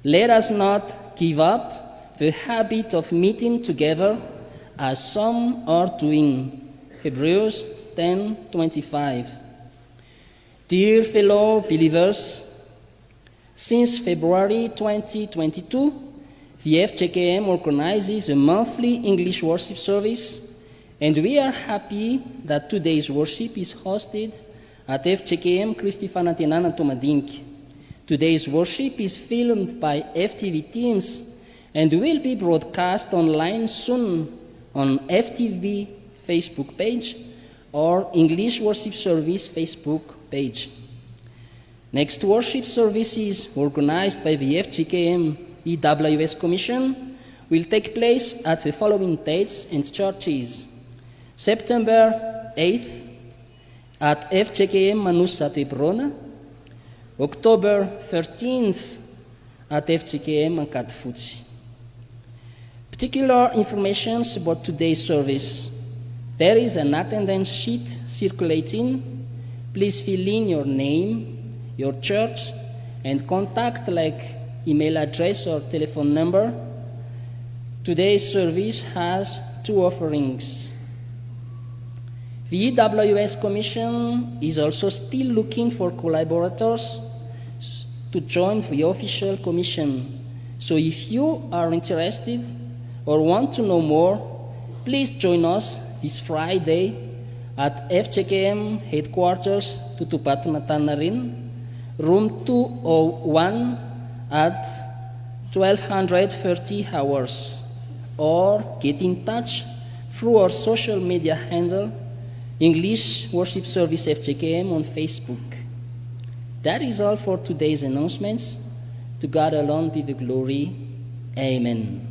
let us not give up the habit of meeting together as some are doing. Hebrews 10:25. Dear fellow believers, since February 2022, the FJKM organizes a monthly English worship service, and we are happy that today's worship is hosted at FJKM Kristy Fanantenana Antohomadinika. Today's worship is filmed by FTV teams and will be broadcast online soon on FTV Facebook page or English Worship Service Facebook page. Next worship services organized by the FJKM EWS Commission will take place at the following dates and churches. September 8th at FJKM Manusa Tebrona, October 13th at FJKM Ankadifotsi. Particular information about today's service. There is an attendance sheet circulating. Please fill in your name, your church, and contact like email address or telephone number Today's service has two offerings. The EWS Commission is also still looking for collaborators to join the official commission. So if you are interested or want to know more, please join us this Friday at FJKM headquarters, Tutupatu room 201 at 1230 hours, or get in touch through our social media handle, English Worship Service FJKM on Facebook. That is all for today's announcements. To God alone be the glory. Amen.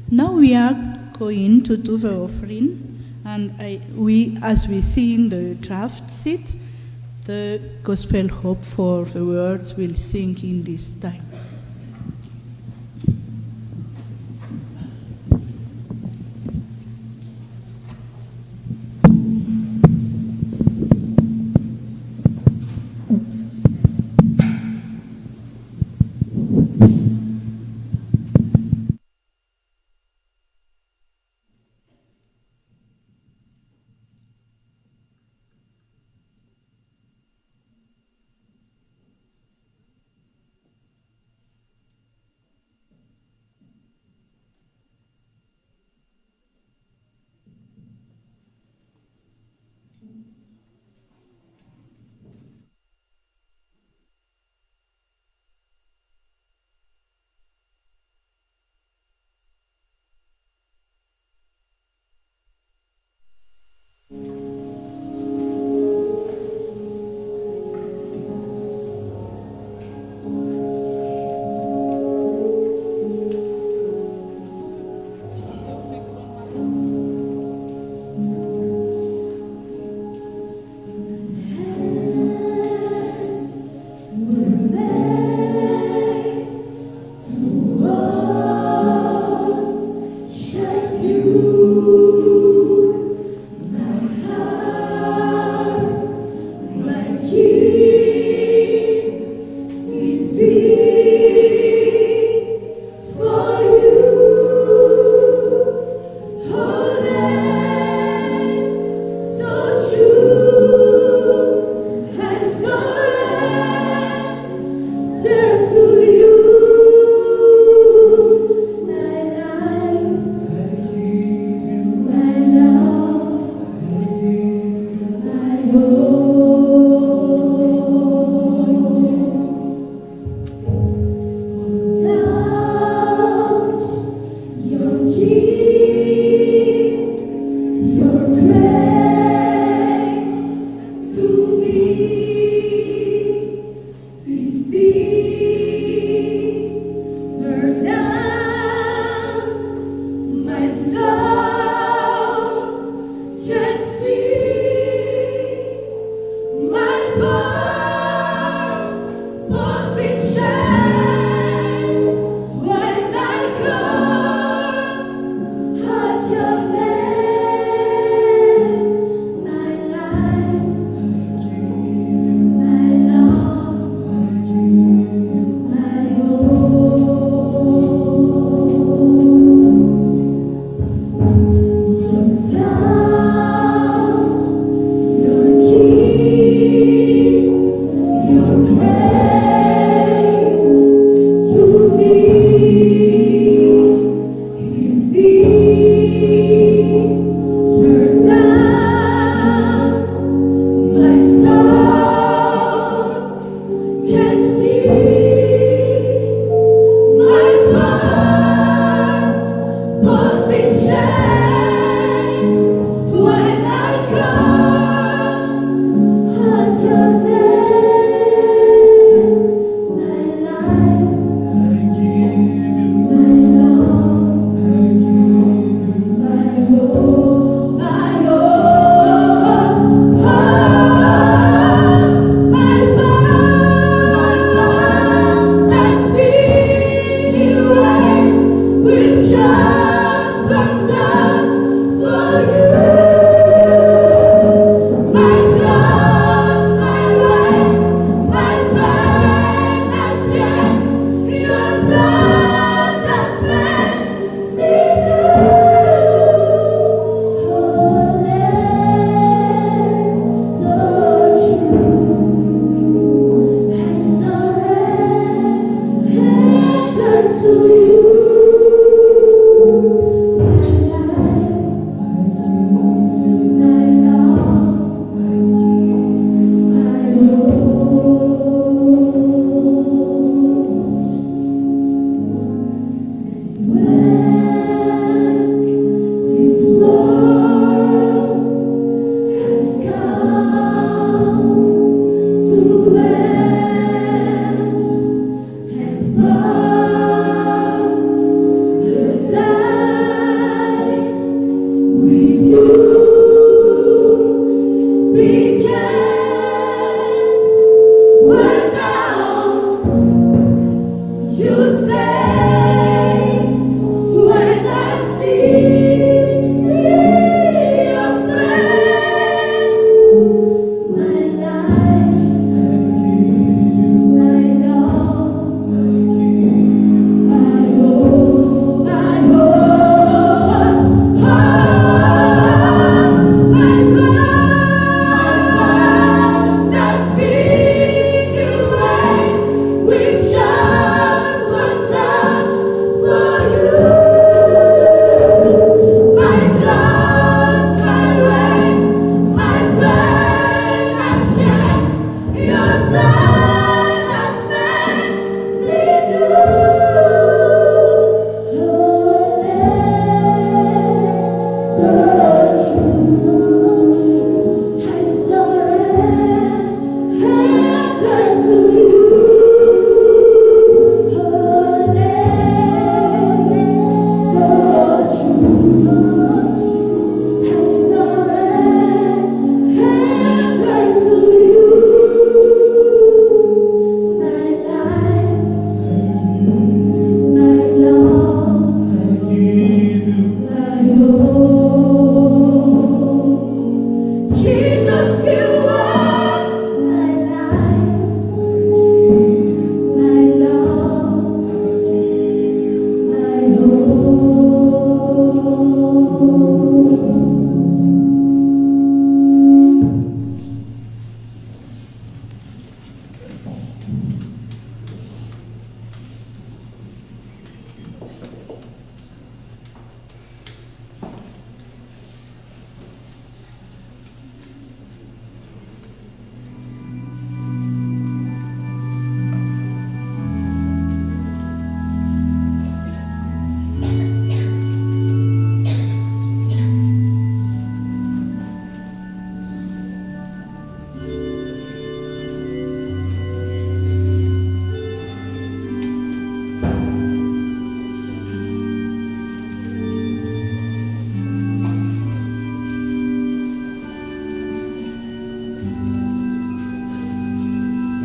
Now we are going to do the offering, and as we see in the draft sheet, the gospel hope for the words will sing in this time.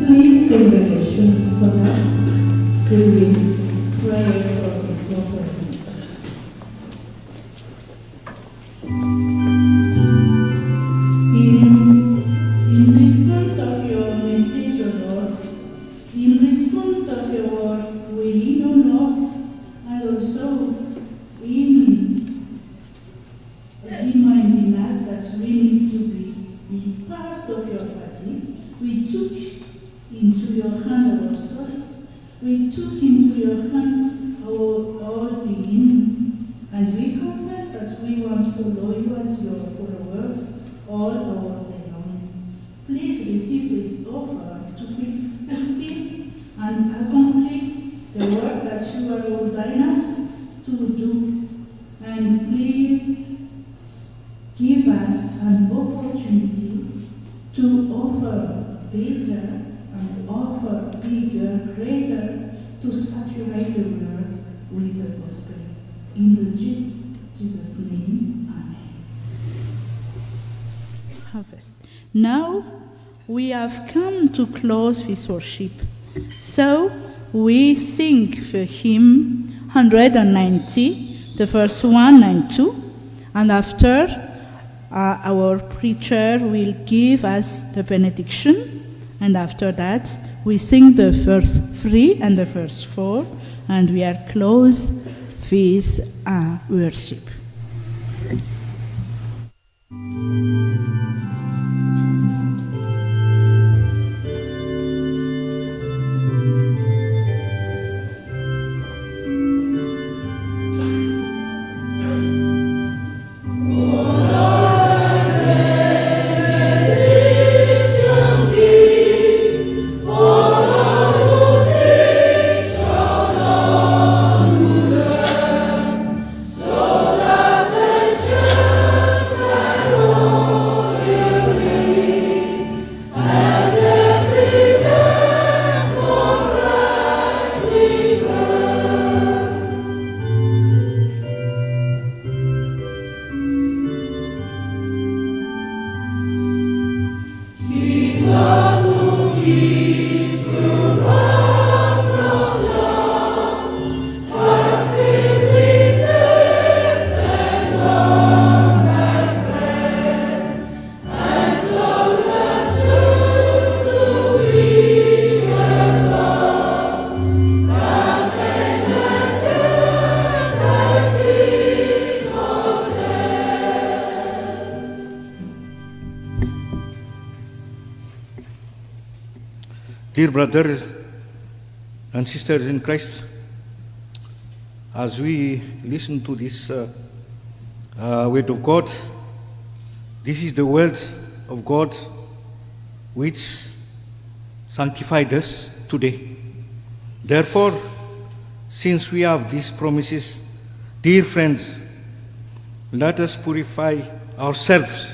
Please take the questions for that. We will pray for this offering. In response of your message, O Lord, in response of your word, we know not, and also in reminding us that we need to be part of your body, we took into your hand our souls, we took into your hands our all being, and we confess that we want to follow you as your followers all our day long. Please receive this offer to fulfill and accomplish the work that you are ordaining us to do, and please give us an opportunity to offer better and offer bigger, greater, to saturate the world with the gospel. In the Jesus' name, amen. Harvest. Now we have come to close this worship. So we sing the hymn 190, the verse 1 and 2, and after our preacher will give us the benediction. And after that, we sing the verse 3 and the verse 4, and we are close with worship. Dear brothers and sisters in Christ, as we listen to this word of God, this is the word of God which sanctified us today. Therefore, since we have these promises, dear friends, let us purify ourselves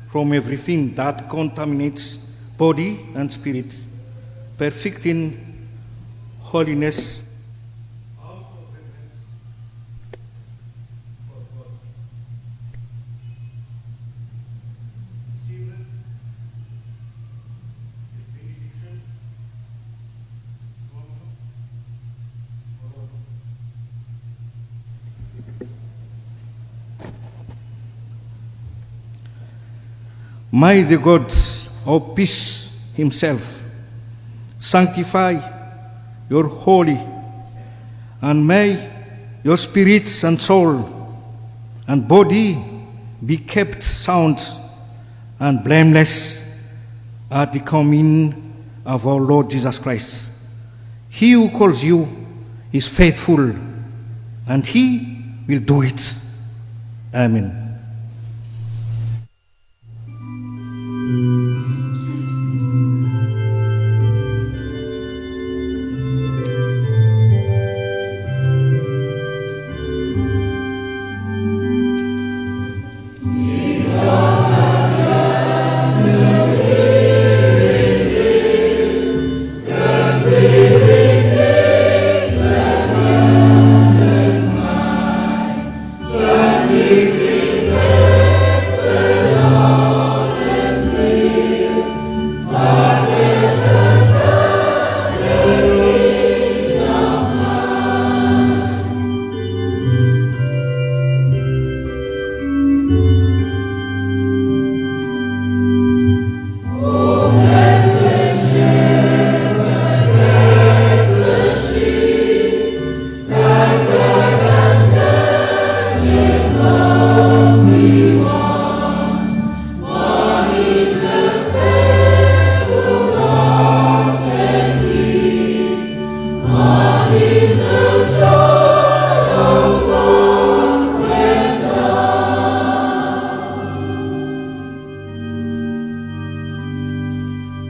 from everything that contaminates body and spirit, perfecting holiness. May the God of peace himself sanctify your holy, and may your spirits and soul and body be kept sound and blameless at the coming of our Lord Jesus Christ. He who calls you is faithful, and he will do it. Amen.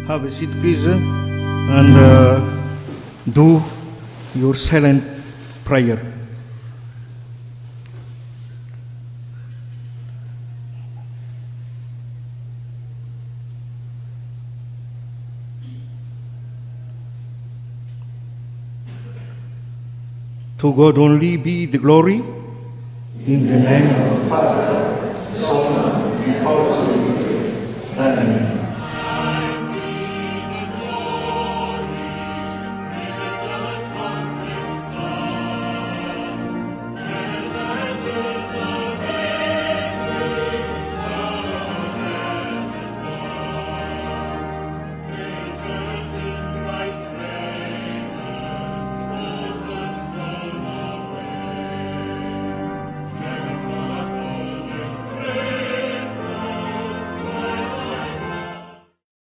Have a seat, please, and do your silent prayer. To God only be the glory, in the name of the Father,